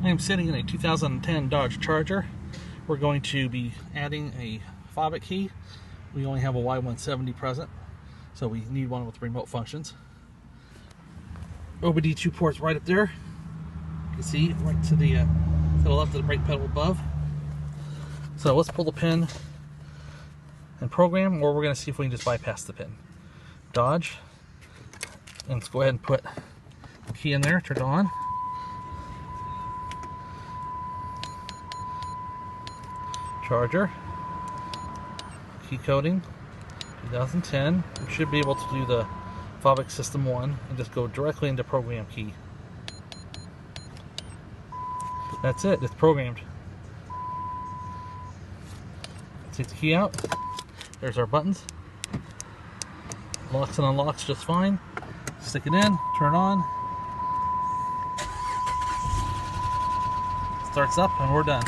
I am sitting in a 2010 Dodge Charger. We're going to be adding a Fobik key. We only have a Y170 present, so we need one with remote functions. OBD2 ports right up there. You can see right to the left of the brake pedal above. So let's pull the pin and program, or we're going to see if we can just bypass the pin. Dodge, and let's go ahead and put the key in there, turn it on. Charger, key coding, 2010. We should be able to do the Fobik System 1 and just go directly into program key. That's it, it's programmed. Take the key out. There's our buttons. Locks and unlocks just fine. Stick it in, turn it on. Starts up and we're done.